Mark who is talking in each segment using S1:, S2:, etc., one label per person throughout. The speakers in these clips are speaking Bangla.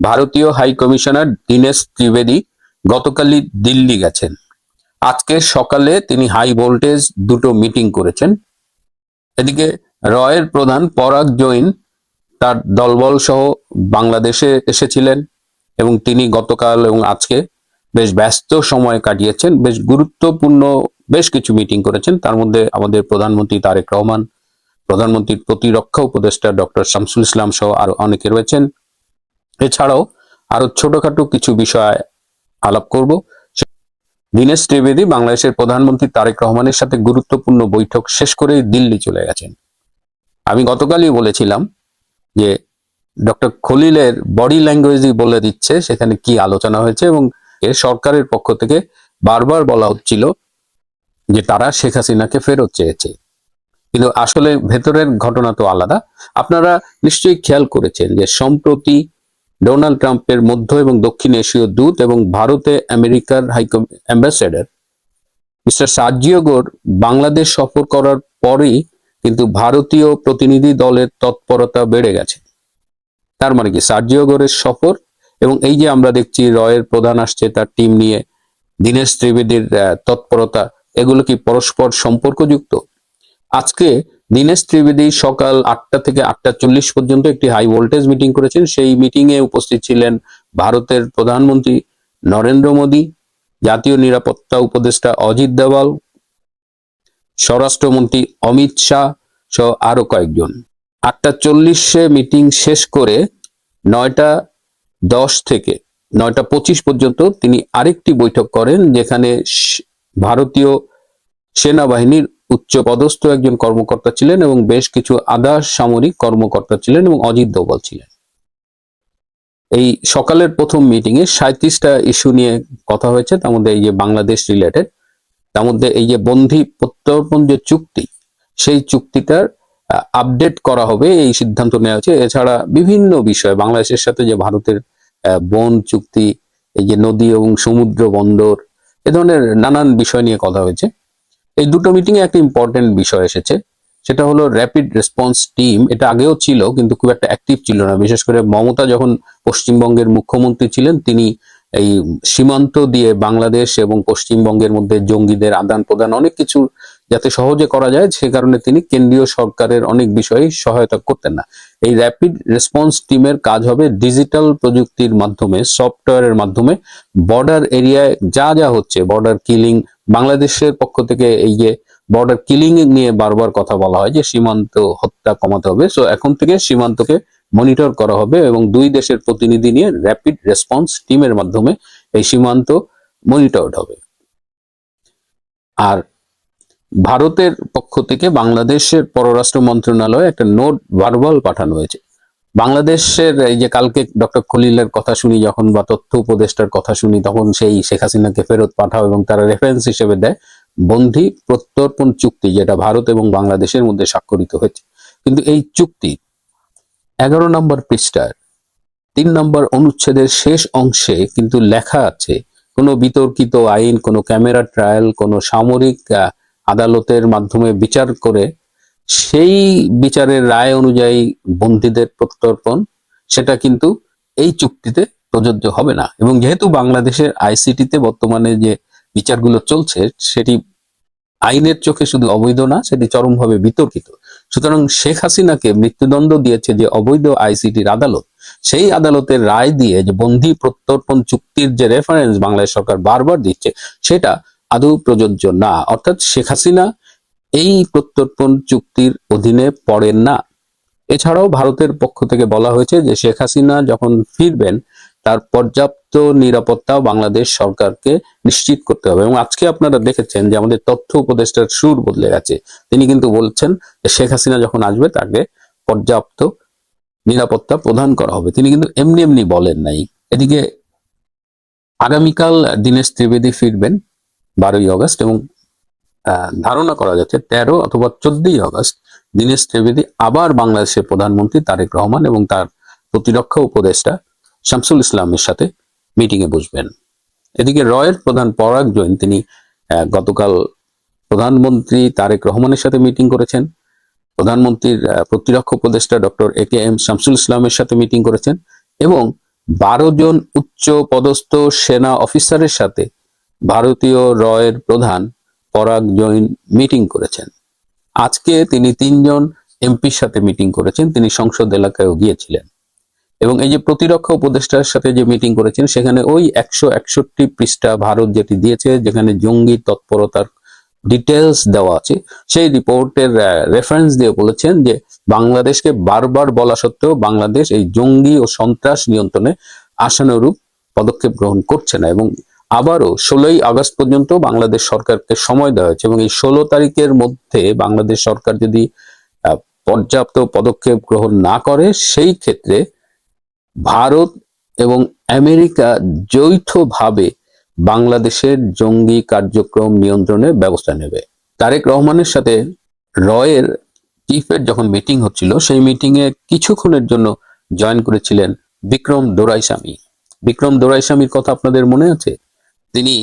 S1: ভারতীয় হাই কমিশনার দীনেশ ত্রিবেদী গতকালই দিল্লি গেছেন। আজকে সকালে তিনি হাই ভোল্টেজ দুটো মিটিং করেছেন। এদিকে রয়ের প্রধান পরাগ জৈন তার দলবল সহ বাংলাদেশে এসেছিলেন এবং তিনি গতকাল এবং আজকে বেশ ব্যস্ত সময় কাটিয়েছেন। বেশ গুরুত্বপূর্ণ বেশ কিছু মিটিং করেছেন। তার মধ্যে আমাদের প্রধানমন্ত্রী তারেক রহমান, প্রধানমন্ত্রীর প্রতিরক্ষা উপদেষ্টা ডক্টর শামসুল ইসলাম সহ আরো অনেকে রয়েছেন। এছাড়াও আরো ছোটখাটো কিছু বিষয় আলাপ করব। দীনেশ ত্রিবেদী বাংলাদেশের প্রধানমন্ত্রী তারেক রহমানের সাথে গুরুত্বপূর্ণ বৈঠক শেষ করে দিল্লি চলে গেছেন। আমি গতকালই বলেছিলাম যে ডক্টর খলিলের বডি ল্যাঙ্গুয়েজই বলে দিচ্ছে সেখানে কি আলোচনা হয়েছে, এবং সরকারের পক্ষ থেকে বারবার বলা হচ্ছিল যে তারা শেখ হাসিনাকে ফেরত চেয়েছে, কিন্তু আসলে ভেতরের ঘটনা তো আলাদা। আপনারা নিশ্চয়ই খেয়াল করেছেন যে সম্প্রতি ডোনাল্ড ট্রাম্পের মধ্য এবং দক্ষিণ এশীয় দূত এবং ভারতে আমেরিকার হাই অ্যাম্বাসেডর মিস্টার সার্জিও গোর বাংলাদেশ সফর করার পরেই কিন্তু ভারতীয় প্রতিনিধি দলের তৎপরতা বেড়ে গেছে। তার মানে কি সার্জিও গোরের সফর এবং এই যে আমরা দেখছি রয়ের প্রধান আসছে তার টিম নিয়ে, দীনেশ ত্রিবেদীর তৎপরতা, এগুলো কি পরস্পর সম্পর্কযুক্ত? আজকে দীনেশ ত্রিবেদী সকাল 8টা থেকে 8টা 40 পর্যন্ত একটি হাই ভোল্টেজ মিটিং করেছেন। সেই মিটিং এ উপস্থিত ছিলেন ভারতের প্রধানমন্ত্রী নরেন্দ্র মোদী, জাতীয় নিরাপত্তা উপদেষ্টা অজিত দোভাল, স্বরাষ্ট্রমন্ত্রী অমিত শাহ সহ আরো কয়েকজন। 8টা 40 মিটিং শেষ করে 9টা 10 থেকে 9টা 25 পর্যন্ত তিনি আরেকটি বৈঠক করেন, যেখানে ভারতীয় সেনাবাহিনীর উচ্চপদস্থ একজন কর্মকর্তা ছিলেন এবং বেশ কিছু আধা সামরিক কর্মকর্তা ছিলেন এবং অজিত দোভাল ছিলেন। এই সকালের প্রথম মিটিং এ 37টা ইস্যু নিয়ে কথা হয়েছে, তার মধ্যে এই যে বাংলাদেশ রিলেটেড, তার মধ্যে এই যে বন্ধি প্রত্যর্পণ যে চুক্তি, সেই চুক্তিটার আপডেট করা হবে এই সিদ্ধান্ত নেওয়া হয়েছে। এছাড়া বিভিন্ন বিষয়, বাংলাদেশের সাথে যে ভারতের বন চুক্তি, এই যে নদী এবং সমুদ্র বন্দর, এ ধরনের নানান বিষয় নিয়ে কথা হয়েছে। এই দুটো মিটিং এ একটা ইম্পর্টেন্ট বিষয় এসেছে, সেটা হলো র্যাপিড রেসপন্স টিম। এটা আগেও ছিল কিন্তু খুব একটা অ্যাক্টিভ ছিল না, বিশেষ করে মমতা যখন পশ্চিমবঙ্গের মুখ্যমন্ত্রী ছিলেন তিনি এই সীমান্ত দিয়ে বাংলাদেশ এবং পশ্চিমবঙ্গের মধ্যে জঙ্গিদের আদান প্রদান অনেক কিছু যাতে সহজে করা যায় সে কারণে তিনি কেন্দ্রীয় সরকারের অনেক বিষয়ে সহায়তা করতেন না। এই র্যাপিড রেসপন্স টিমের কাজ হবে ডিজিটাল প্রযুক্তির মাধ্যমে, সফটওয়্যারের মাধ্যমে বর্ডার এরিয়ায় যা যা হচ্ছে, বর্ডার কিলিং, বাংলাদেশের পক্ষ থেকে এই যে বর্ডার কিলিং নিয়ে বারবার কথা বলা হয় যে সীমান্ত হত্যা কমাতে হবে, সো এখন থেকে সীমান্তকে মনিটর করা হবে এবং দুই দেশের প্রতিনিধি নিয়ে র্যাপিড রেসপন্স টিমের মাধ্যমে এই সীমান্ত মনিটরড হবে। আর ভারতের পক্ষ থেকে বাংলাদেশের পররাষ্ট্র মন্ত্রণালয়ে একটা নোট ভার্বাল পাঠানো হয়েছে। বাংলাদেশের এই যে কালকে ডক্টর খলিলের কথা শুনি যখন, বা তথ্য উপদেষ্টার কথা শুনি, তখন সেই শেখ হাসিনাকে ফেরত পাঠাও এবং তারা রেফারেন্স হিসেবে দেয় বন্ধি প্রত্যর্পণ চুক্তি, যেটা ভারত এবং বাংলাদেশের মধ্যে স্বাক্ষরিত হয়েছে। কিন্তু এই চুক্তি 11 নম্বর পৃষ্ঠার 3 নম্বর অনুচ্ছেদের শেষ অংশে কিন্তু লেখা আছে কোনো বিতর্কিত আইন, কোনো ক্যামেরা ট্রায়াল, কোনো সামরিক আদালতের মাধ্যমে বিচার করে সেই বিচারের রায় অনুযায়ী বন্দীদের প্রত্যর্পণ, সেটা কিন্তু এই চুক্তিতে প্রযোজ্য হবে না। এবং যেহেতু বাংলাদেশের আইসিটিতে বর্তমানে যে বিচারগুলো চলছে সেটি আইনের চোখে শুধু অবৈধ না, সেটি চরমভাবে বিতর্কিত। সুতরাং শেখ হাসিনাকে মৃত্যুদণ্ড দিয়েছে যে অবৈধ আইসিটির আদালত, সেই আদালতের রায় দিয়ে যে বন্দী প্রত্যর্পণ চুক্তির যে রেফারেন্স বাংলাদেশ সরকার বারবার দিচ্ছে সেটা আদৌ প্রযোজ্য না। অর্থাৎ শেখ হাসিনা এই প্রত্যর্পণ চুক্তির অধীনে পড়েন না। এছাড়াও ভারতের পক্ষ থেকে বলা হয়েছে যে শেখ হাসিনা যখন ফিরবেন তার পর্যাপ্ত নিরাপত্তা বাংলাদেশ সরকারকে নিশ্চিত করতে হবে। এবং আজকে আপনারা দেখেছেন যে আমাদের তথ্য উপদেষ্টার সুর বদলে গেছে, তিনি কিন্তু বলছেন যে শেখ হাসিনা যখন আসবে তাকে পর্যাপ্ত নিরাপত্তা প্রদান করা হবে। তিনি কিন্তু এমনি এমনি বলেন নাই। এদিকে আগামীকাল দীনেশ ত্রিবেদী ফিরবেন 12ই আগস্ট এবং ধারণা করা যাচ্ছে 13 অথবা 14ই আগস্ট দীনেশ ত্রিবেদী আবার বাংলাদেশের প্রধানমন্ত্রী তারেক রহমান এবং তার প্রতিরক্ষা উপদেষ্টা শামসুল ইসলামের সাথে মিটিং এ বসবেন। এদিকে রয়ের প্রধান পরাগ জৈন তিনি গতকাল প্রধানমন্ত্রী তারেক রহমানের সাথে মিটিং করেছেন, প্রধানমন্ত্রীর প্রতিরক্ষা উপদেষ্টা doctor A K M Shamsul ইসলামের সাথে মিটিং করেছেন এবং 12 জন উচ্চ পদস্থ সেনা অফিসারের সাথে ভারতীয় রয়ের প্রধান পরাগ জৈন মিটিং করেছেন। আজকে তিনি 3 জন এমপির সাথে মিটিং করেছেন, তিনি সংসদ এলাকায়ও গিয়েছিলেন। এবং এই যে প্রতিরক্ষা উপদেষ্টার সাথে যে মিটিং করেছেন সেখানে ওই 161 পৃষ্ঠা ভারত যেটি দিয়েছে, যেখানে জঙ্গি তৎপরতার ডিটেলস দেওয়া আছে, সেই রিপোর্টের রেফারেন্স দিয়ে বলেছেন যে বাংলাদেশকে বারবার বলা সত্ত্বেও বাংলাদেশ এই জঙ্গি ও সন্ত্রাস নিয়ন্ত্রণে আশানুরূপ পদক্ষেপ গ্রহণ করছে না। এবং আবারও 16ই আগস্ট পর্যন্ত বাংলাদেশ সরকারকে সময় দেওয়া হয়েছে এবং এই 16 তারিখের মধ্যে বাংলাদেশ সরকার যদি পর্যাপ্ত পদক্ষেপ গ্রহণ না করে, সেই ক্ষেত্রে ভারত এবং আমেরিকা যৌথভাবে বাংলাদেশের জঙ্গি কার্যক্রম নিয়ন্ত্রণে ব্যবস্থা নেবে। তারেক রহমানের সাথে রয়ের চিফের যখন মিটিং হচ্ছিল, সেই মিটিং এ কিছুক্ষণের জন্য জয়েন করেছিলেন বিক্রম দোরাইস্বামী। বিক্রম দোরাইস্বামীর কথা আপনাদের মনে আছে? তিনি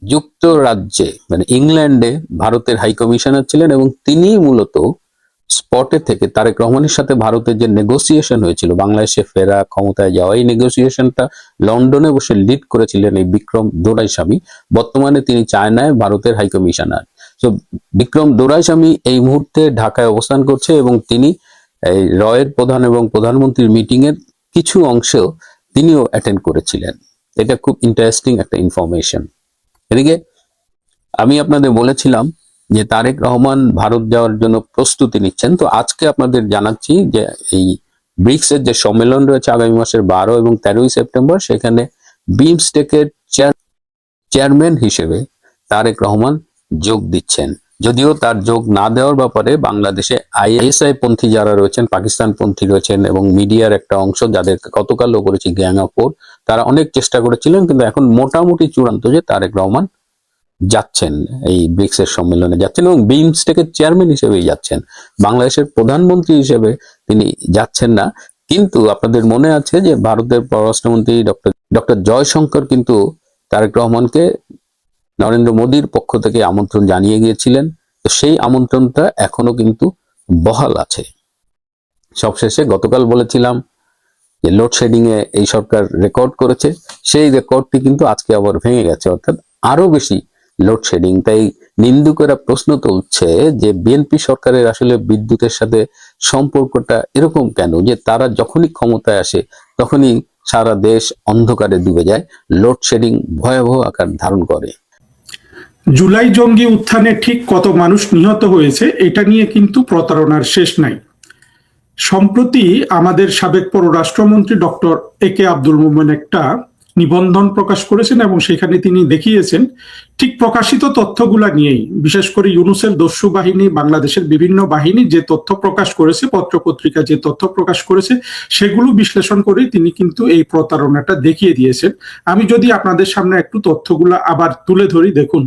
S1: যুক্তরাজ্যে মানে ইংল্যান্ডে ভারতের হাই কমিশনার ছিলেন এবং তিনি মূলত স্পটে থেকে তারেক রহমানের সাথে ভারতের যে নেগোসিয়েশন হয়েছিল বাংলাদেশে ফেরা, ক্ষমতায় যাওয়া, এই নেগোসিয়েশনটা লন্ডনে বসে লিড করেছিলেন এই বিক্রম দোরাইস্বামী। বর্তমানে তিনি চায়নায় ভারতের হাই কমিশনার। তো বিক্রম দোরাইস্বামী এই মুহূর্তে ঢাকায় অবস্থান করছে এবং তিনি এই রয়ের প্রধান এবং প্রধানমন্ত্রীর মিটিং এর কিছু অংশেও তিনিও অ্যাটেন্ড করেছিলেন। এটা খুব ইন্টারেস্টিং একটা ইনফরমেশন। এদিকে আমি আপনাদের বলেছিলাম যে তারেক রহমান ভারত যাওয়ার জন্য প্রস্তুতি নিচ্ছেন। তো আজকে আপনাদের জানাচ্ছি যে এই ব্রিক্স এর যে সম্মেলন রয়েছে আগামী মাসের 12 এবং 13 সেপ্টেম্বর, সেখানে বিমস্টেকের চেয়ারম্যান হিসেবে তারেক রহমান যোগ দিচ্ছেন। যদিও তার যোগ না দেওয়ার ব্যাপারে বাংলাদেশে আইএসআই পন্থী যারা রয়েছেন, পাকিস্তান পন্থী রয়েছেন এবং মিডিয়ার একটা অংশ যাদের গতকালও করেছি গ্যাং অফ ফোর, তারা অনেক চেষ্টা করেছিলেন, কিন্তু এখন মোটামুটি চূড়ান্ত যে তারেক রহমান যাচ্ছেন, এই ব্রিক্স এর সম্মেলনে যাচ্ছেন এবং বিমস্টেকের চেয়ারম্যান হিসেবেই যাচ্ছেন, বাংলাদেশের প্রধানমন্ত্রী হিসেবে তিনি যাচ্ছেন না। কিন্তু আপনাদের মনে আছে যে ভারতের পররাষ্ট্রমন্ত্রী ডক্টর জয়শঙ্কর কিন্তু তারেক রহমানকে নরেন্দ্র মোদীর পক্ষ থেকে আমন্ত্রণ জানিয়ে গিয়েছিলেন। তো সেই আমন্ত্রণটা এখনো কিন্তু বহাল আছে। সবশেষে গতকাল বলেছিলাম যে লোডশেডিং এ এই সরকার রেকর্ড করেছে, সেই রেকর্ডটি কিন্তু আজকে আবার ভেঙে গেছে, অর্থাৎ আরো বেশি লোডশেডিং। তাই নিন্দুকেরা প্রশ্ন তুলছে যে বিএনপি সরকারের আসলে বিদ্যুতের সাথে সম্পর্কটা এরকম কেন, যে তারা যখনই ক্ষমতায় আসে তখনই সারা দেশ অন্ধকারে ডুবে যায়, লোডশেডিং ভয়াবহ আকার ধারণ করে।
S2: জুলাই জঙ্গি উত্থানে ঠিক কত মানুষ নিহত হয়েছে এটা নিয়ে কিন্তু প্রতারণার শেষ নাই। সম্প্রতি আমাদের সাবেক পররাষ্ট্রমন্ত্রী ডক্টর একে আব্দুল মোমেন একটা নিবন্ধন প্রকাশ করেছেন এবং সেখানে তিনি দেখিয়েছেন ঠিক প্রকাশিত তথ্যগুলা নিয়েই, বিশেষ করে ইউনূসের দস্যু বাহিনী, বাংলাদেশের বিভিন্ন বাহিনী যে তথ্য প্রকাশ করেছে, পত্রপত্রিকা যে তথ্য প্রকাশ করেছে, সেগুলো বিশ্লেষণ করে তিনি কিন্তু এই প্রতারণাটা দেখিয়ে দিয়েছেন। আমি যদি আপনাদের সামনে একটু তথ্যগুলা আবার তুলে ধরি, দেখুন।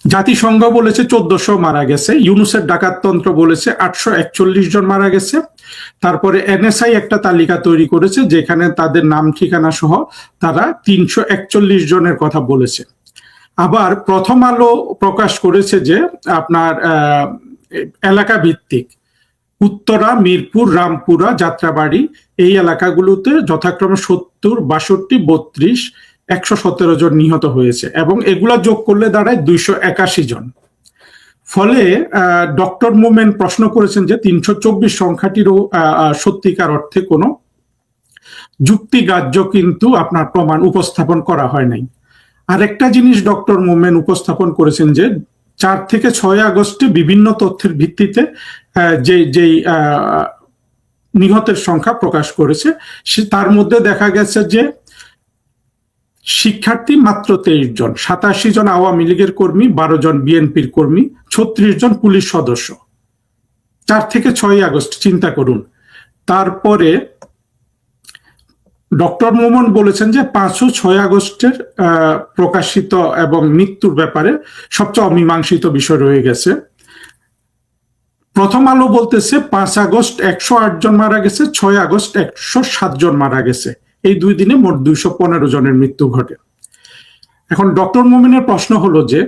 S2: জাতিসংঘ বলেছে 1400 মারা গেছে, ইউনূসের ডাকাততন্ত্র বলেছে 841 জন মারা গেছে। তারপরে এনএসআই একটা তালিকা তৈরি করেছে যেখানে তাদের নাম ঠিকানা সহ তারা 341 জনের কথা বলেছে। আবার প্রথম আলো প্রকাশ করেছে যে আপনার এলাকা ভিত্তিক উত্তরা, মিরপুর, রামপুরা, যাত্রাবাড়ি এই এলাকাগুলোতে যথাক্রমে 70, 62, 32, 117 জন নিহত হয়েছে এবং এগুলা যোগ করলে দাঁড়ায় 281 জন। ফলে ডক্টর মোমেন প্রশ্ন করেছেন যে 324 সংখ্যাটিরও সত্যিকার অর্থে কোনো যুক্তিগ্রাহ্য কিন্তু আপনার প্রমাণ উপস্থাপন করা হয় নাই। আরেকটা জিনিস ডক্টর মোমেন উপস্থাপন করেছেন যে 4 থেকে 6 আগস্টে বিভিন্ন তথ্যের ভিত্তিতে যেই নিহতের সংখ্যা প্রকাশ করেছে, তার মধ্যে দেখা গেছে যে শিক্ষার্থী মাত্র 23 জন, 87 জন আওয়ামী লীগের কর্মী, 12 জন বিএনপির কর্মী, 36 জন পুলিশ সদস্য। 4 থেকে 6 আগস্ট চিন্তা করুন। তারপরে ডক্টর মোমন বলেছেন যে 5 ও 6 আগস্টের প্রকাশিত এবং মৃত্যুর ব্যাপারে সবচেয়ে অমীমাংসিত বিষয় রয়ে গেছে। প্রথম আলো বলতেছে 5 আগস্ট 108 জন মারা গেছে, 6 আগস্ট 107 জন মারা গেছে। এই 2 দিনে মোট 215 জনের মৃত্যু ঘটে। এখন ডক্টর মোমেনের প্রশ্ন হলো যে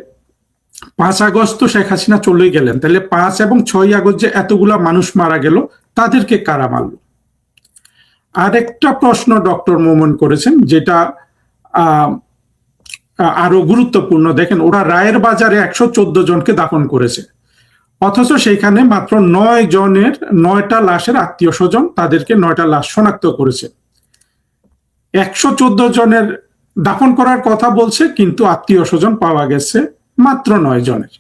S2: 5 আগস্ট তো শেখ হাসিনা চলে গেলেন, তাহলে 5 এবং 6 আগস্ট যে এতগুলা মানুষ মারা গেল তাদেরকে কারা মারল? আরেকটা প্রশ্ন ডক্টর মোমেন করেছেন, যেটা আরো গুরুত্বপূর্ণ। দেখেন, ওরা রায়ের বাজারে 114 জনকে দাফন করেছে, অথচ সেখানে মাত্র 9 জনের 9টা লাশের আত্মীয় স্বজন তাদেরকে 9টা লাশ শনাক্ত করেছে। 114 জনের দাফন করার কথা বলছে, কিন্তু আত্মীয় স্বজন পাওয়া গেছে মাত্র 9 জনের।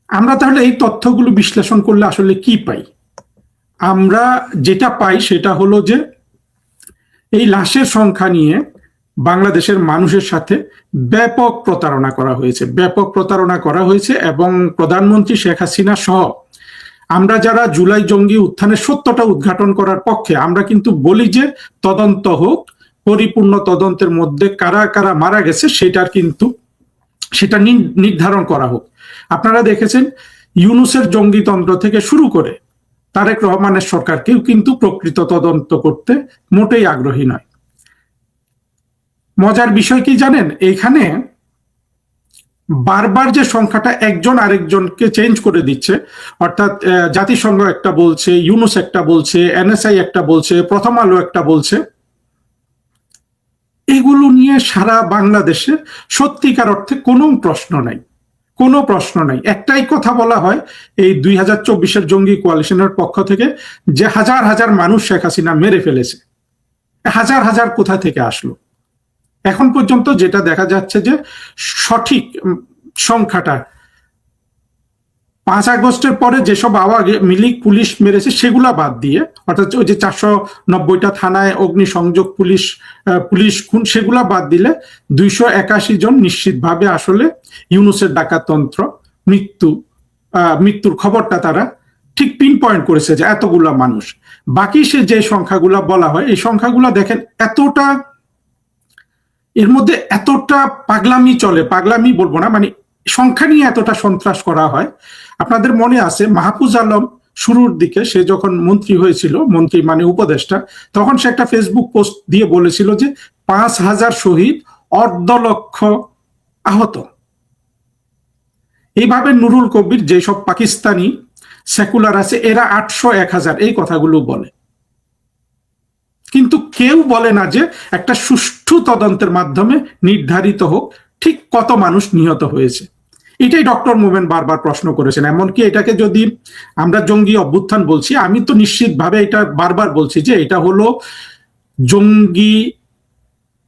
S2: আমরা তাহলে এই তথ্যগুলো বিশ্লেষণ করলে আসলে কি পাই? আমরা যেটা পাই সেটা হলো যে এই লাশের সংখ্যা নিয়ে বাংলাদেশের মানুষের সাথে ব্যাপক প্রতারণা করা হয়েছে এবং প্রধানমন্ত্রী শেখ হাসিনা সহ আমরা যারা জুলাই জঙ্গি উত্থানের সত্যটা উদ্ঘাটন করার পক্ষে, আমরা কিন্তু বলি যে তদন্ত হোক, পরিপূর্ণ তদন্তের মধ্যে কারা কারা মারা গেছে সেটা নির্ধারণ করা হোক। আপনারা দেখেছেন ইউনূসের জঙ্গিতন্ত্র থেকে শুরু করে তারেক রহমানের সরকার কেউ কিন্তু প্রকৃত তদন্ত করতে মোটেই আগ্রহী নয়। মজার বিষয় কি জানেন, এইখানে বারবার যে সংখ্যাটা একজন আরেকজনকে চেঞ্জ করে দিচ্ছে, অর্থাৎ জাতিসংঘ একটা বলছে, ইউনূস একটা বলছে, এনএসআই একটা বলছে, প্রথম আলো একটা বলছে, এগুলো নিয়ে সারা বাংলাদেশে সত্যিকার অর্থে কোনো প্রশ্ন নাই। একটাই কথা বলা হয় এই 2024-এর জঙ্গি কোয়ালিশনের পক্ষ থেকে, যে হাজার হাজার মানুষ শেখ হাসিনা মেরে ফেলেছে। হাজার হাজার কোথা থেকে আসলো? এখন পর্যন্ত যেটা দেখা যাচ্ছে যে সঠিক সংখ্যাটা 5 আগস্টের পরে যেসব আওয়ামী লীগ পুলিশ মেরেছে সেগুলা বাদ দিয়ে, অর্থাৎ ওই যে 490টা থানায় অগ্নিসংযোগ পুলিশ খুন, সেগুলা বাদ দিলে 281 জন নিশ্চিতভাবে আসলে ইউনূসের ডাকাততন্ত্র মৃত্যুর খবরটা তারা ঠিক পিন পয়েন্ট করেছে যে এতগুলা মানুষ। বাকি সে যে সংখ্যাগুলা বলা হয়, এই সংখ্যাগুলা দেখেন এর মধ্যে এতটা পাগলামি বলবো না, মানে সংখ্যা নিয়ে এতটা সন্ত্রাস করা হয়। আপনাদের মনে আছে মাহফুজ আলম শুরুর দিকে, সে যখন মন্ত্রী হয়েছিল, মন্ত্রী মানে উপদেষ্টা, তখন সে একটা ফেসবুক পোস্ট দিয়ে বলেছিল যে 5,000 শহীদ, 1.5 লক্ষ আহত। এইভাবে নুরুল কবির, যেসব পাকিস্তানি সেকুলার আছে, এরা 800, 1000 এই কথাগুলো বলে, কিন্তু কেউ বলে না যে একটা সুষ্ঠু তদন্তের মাধ্যমে নির্ধারিত হোক ঠিক কত মানুষ নিহত হয়েছে। এটাই ডক্টর মোমেন বারবার প্রশ্ন করেছেন। এমনকি এটাকে যদি আমরা জঙ্গি অভ্যুত্থান বলছি, আমি তো নিশ্চিতভাবে এটা বারবার বলছি যে এটা হলো জঙ্গি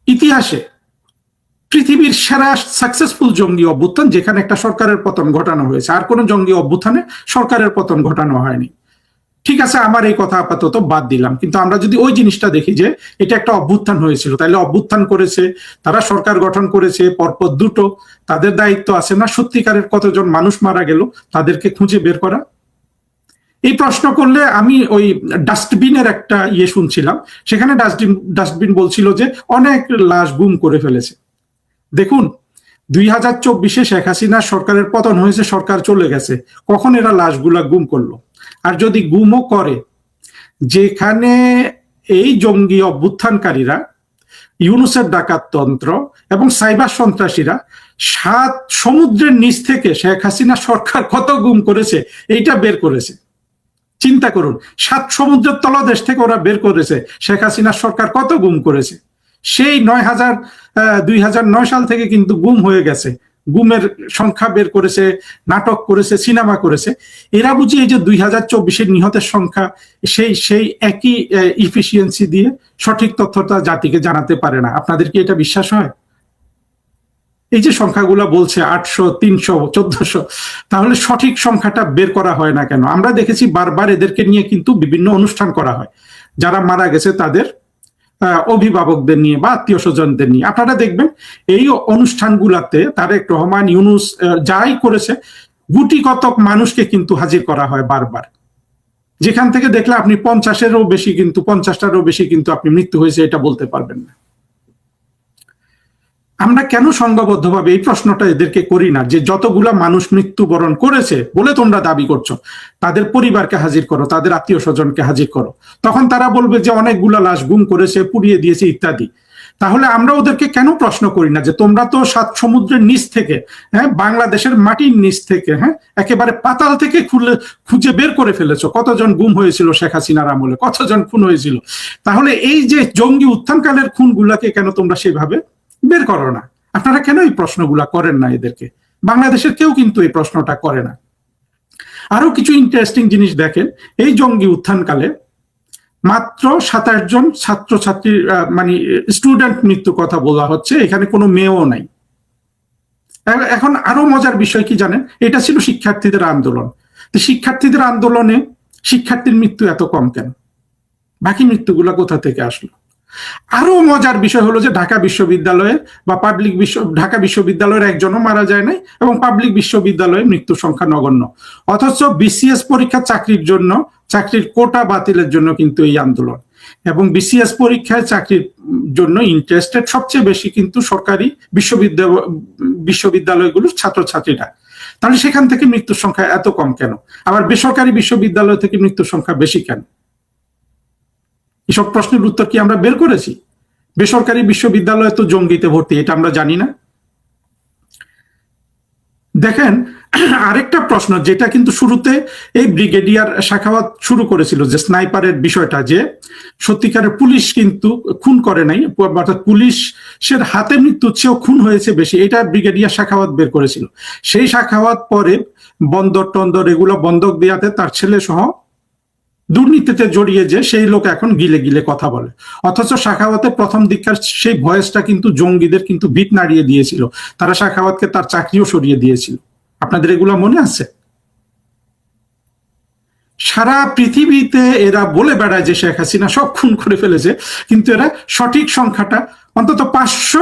S2: ইতিহাসে পৃথিবীর সেরা সাকসেসফুল জঙ্গি অভ্যুত্থান, যেখানে একটা সরকারের পতন ঘটানো হয়েছে। আর কোন জঙ্গি অভ্যুত্থানে সরকারের পতন ঘটানো হয়নি। ঠিক আছে, আমার এই কথা আপাতত বাদ দিলাম, কিন্তু আমরা যদি ওই জিনিসটা দেখি যে এটা একটা অভ্যুত্থান হয়েছিল, তাহলে অভ্যুত্থান করেছে তারা, সরকার গঠন করেছে পরপর দুটো, তাদের দায়িত্ব আছে না সত্যিকারের কতজন মানুষ মারা গেল তাদেরকে খুঁজে বের করা? এই প্রশ্ন করলে আমি ওই ডাস্টবিনের একটা শুনছিলাম, সেখানে ডাস্টবিন বলছিল যে অনেক লাশ গুম করে ফেলেছে। দেখুন, 2024-এ শেখ হাসিনা সরকারের পতন হয়েছে, সরকার চলে গেছে, কখন এরা লাশগুলা গুম করলো? আর যদি গুমও করে, যেখানে এই জঙ্গি অভ্যুত্থানকারীরা, ইউনূসের ডাকাততন্ত্র এবং সাইবার সন্ত্রাসীরা 7 সমুদ্রের নিচ থেকে শেখ হাসিনা সরকার কত গুম করেছে এইটা বের করেছে। চিন্তা করুন, 7 সমুদ্রের তলদেশ থেকে ওরা বের করেছে শেখ হাসিনার সরকার কত গুম করেছে। সেই 2009 সাল থেকে কিন্তু গুম হয়ে গেছে, গুমের সংখ্যা বের করেছে, নাটক করেছে, সিনেমা করেছে। এরা বুঝি এই যে 2024-এর নিহতের সংখ্যা, সেই একই ইফিসিয়েন্সি দিয়ে সঠিক তথ্যটা জাতিকে জানাতে পারে না। আপনাদের কি এটা বিশ্বাস হয়? এই যে সংখ্যাগুলো বলছে 800, 300, 1400, তাহলে সঠিক সংখ্যাটা বের করা হয় না কেন? আমরা দেখেছি বারবার এদেরকে নিয়ে কিন্তু বিভিন্ন অনুষ্ঠান করা হয়, যারা মারা গেছে তাদের অভিভাবকদের নিয়ে বা আত্মীয় স্বজনদের নিয়ে। আপনারা দেখবেন এই অনুষ্ঠানগুলাতে তারেক রহমান, ইউনূস যাই করেছে, গুটি কতক মানুষকে কিন্তু হাজির করা হয় বারবার, যেখান থেকে দেখলে আপনি 50টারও বেশি কিন্তু আপনি মৃত্যু হয়েছে এটা বলতে পারবেন না। আমরা কেন সংঘবদ্ধভাবে এই প্রশ্নটা এদেরকে করি না যে যতগুলা মানুষ মৃত্যুবরণ করেছে বলে তোমরা দাবি করছো, তাদের পরিবারকে হাজির করো, তাদের আত্মীয় স্বজনকে হাজির করো, তখন তারা বলবে যে অনেকগুলা লাশ গুম করেছে, পুড়িয়ে দিয়েছে ইত্যাদি। তাহলে আমরা ওদেরকে কেন প্রশ্ন করি না যে তোমরা তো 7 সমুদ্রের নিচ থেকে, হ্যাঁ, বাংলাদেশের মাটির নিচ থেকে, হ্যাঁ, একেবারে পাতাল থেকে খুঁজে বের করে ফেলেছো কতজন গুম হয়েছিল শেখ হাসিনার আমলে, কতজন খুন হয়েছিল। তাহলে এই যে জঙ্গি উত্থানকালের খুনগুলাকে কেন তোমরা সেভাবে বের করো না? আপনারা কেন এই প্রশ্নগুলা করেন না এদেরকে? বাংলাদেশের কেউ কিন্তু এই প্রশ্নটা করে না। আরো কিছু ইন্টারেস্টিং জিনিস দেখেন, এই জঙ্গি উত্থানকালে মাত্র 27 জন ছাত্রছাত্রীর মানে স্টুডেন্ট মৃত্যুর কথা বলা হচ্ছে, এখানে কোনো মেয়েও নাই। এখন আরো মজার বিষয় কি জানেন, এটা ছিল শিক্ষার্থীদের আন্দোলন। তো শিক্ষার্থীদের আন্দোলনে শিক্ষার্থীর মৃত্যু এত কম কেন? বাকি মৃত্যুগুলো কোথা থেকে আসলো? আরো মজার বিষয় হলো যে ঢাকা বিশ্ববিদ্যালয়ে বা ঢাকা বিশ্ববিদ্যালয়ের একজনও মারা যায় নাই এবং পাবলিক বিশ্ববিদ্যালয়ে মৃত্যুর সংখ্যা নগণ্য। অথচ বিসিএস পরীক্ষা চাকরির কোটা বাতিলের জন্য কিন্তু এই আন্দোলন, এবং বিসিএস পরীক্ষায় চাকরির জন্য ইন্টারেস্টেড সবচেয়ে বেশি কিন্তু সরকারি বিশ্ববিদ্যালয়গুলোর ছাত্রছাত্রীরা। তাহলে সেখান থেকে মৃত্যুর সংখ্যা এত কম কেন? আবার বেসরকারি বিশ্ববিদ্যালয় থেকে মৃত্যুর সংখ্যা বেশি কেন? এসব প্রশ্নের উত্তর কি আমরা বের করেছি? বেসরকারি বিশ্ববিদ্যালয়ে তো জঙ্গিতে ভর্তি, এটা আমরা জানি না? দেখেন, আরেকটা প্রশ্ন যেটা কিন্তু শুরুতে এই ব্রিগেডিয়ার সাখাওয়াত শুরু করেছিল, যে স্নাইপারের বিষয়টা, যে সত্যিকারের পুলিশ কিন্তু খুন করে নাই, অর্থাৎ পুলিশের হাতে মৃত্যুর চেয়েও খুন হয়েছে বেশি, এটা ব্রিগেডিয়ার সাখাওয়াত বের করেছিল। সেই সাখাওয়াত পরে বন্দর টন্দর এগুলো বন্ধক দেওয়াতে তার ছেলে সহ দুর্নীতিতে জড়িয়ে যে সেই লোক এখন গিলে গিলে কথা বলে। অথচ সাখাওয়াতের প্রথম দিককার সেই ভয়েসটা কিন্তু জঙ্গিদের কিন্তু ভিত নাড়িয়ে দিয়েছিল, তারা সাখাওয়াতকে তার চাকরিও সরিয়ে দিয়েছিল। আপনাদের এগুলো মনে আছে? সারা পৃথিবীতে এরা বলে বেড়ায় যে শেখ হাসিনা সব খুন করে ফেলেছে, কিন্তু এরা সঠিক সংখ্যাটা অন্তত 500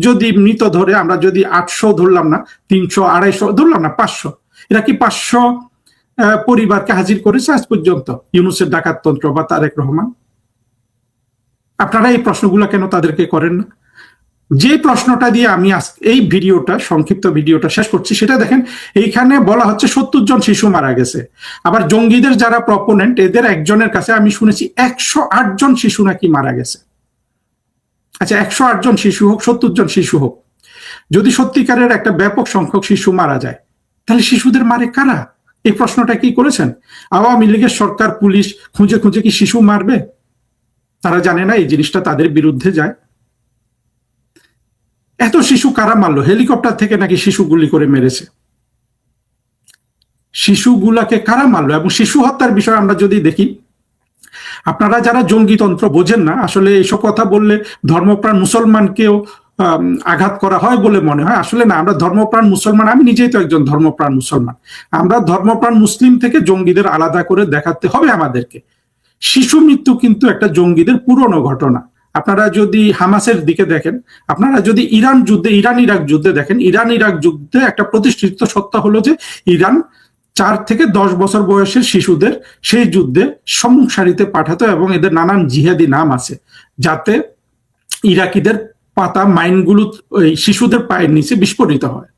S2: যদি মৃত ধরে, আমরা যদি 800 ধরলাম না, 300 250 ধরলাম না, 500, এরা কি 500 পরিবারকে হাজির করেছে আজ পর্যন্ত ইউনূসের ডাকাততন্ত্র বা তারেক রহমান? আপনারা এই প্রশ্নগুলো কেন তাদেরকে করেন না? যে প্রশ্নটা দিয়ে আমি এই সংক্ষিপ্ত ভিডিওটা শেষ করছি, সেটা দেখেন, এইখানে বলা হচ্ছে 70 জন শিশু মারা গেছে। আবার জঙ্গিদের যারা প্রপোনেন্ট, এদের একজনের কাছে আমি শুনেছি 108 জন শিশু নাকি মারা গেছে। আচ্ছা, 108 জন শিশু হোক, 70 জন শিশু হোক, যদি সত্যিকারের একটা ব্যাপক সংখ্যক শিশু মারা যায়, তাহলে শিশুদের মারে কারা? এই প্রশ্নটা কি করেছেন? আওয়ামী লীগের সরকার, পুলিশ খুঁজে খুঁজে কি শিশু মারবে? তারা জানে না এই জিনিসটা তাদের বিরুদ্ধে যায়? এত শিশু কারা মারলো? হেলিকপ্টার থেকে নাকি শিশু গুলি করে মেরেছে। শিশুগুলাকে কারা মারলো? এবং শিশু হত্যার বিষয় আমরা যদি দেখি, আপনারা যারা জঙ্গিতন্ত্র বোঝেন না, আসলে এইসব কথা বললে ধর্মপ্রাণ মুসলমানকেও আঘাত করা হয় বলে মনে হয়। আসলে না, আমরা ধর্মপ্রাণ মুসলমান, আমি নিজেই তো একজন ধর্মপ্রাণ মুসলমান। আমরা ধর্মপ্রাণ মুসলিম থেকে জঙ্গিদের আলাদা করে দেখাতে হবে আমাদেরকে। শিশু মৃত্যু কিন্তু একটা জঙ্গিদের পুরনো ঘটনা। আপনারা যদি হামাসের দিকে দেখেন, আপনারা যদি ইরান ইরাক যুদ্ধে দেখেন, ইরান ইরাক যুদ্ধে একটা প্রতিষ্ঠিত সত্য হলো যে ইরান 4 থেকে 10 বছর বয়সের শিশুদের সেই যুদ্ধে সম্মুখ সারিতে পাঠাতো, এবং এদের নানান জিহাদি নাম আছে, যাতে ইরাকিদের পাতা মাইনগুলো ওই শিশুদের পায়ের নিচে বিস্ফোরিত হয়।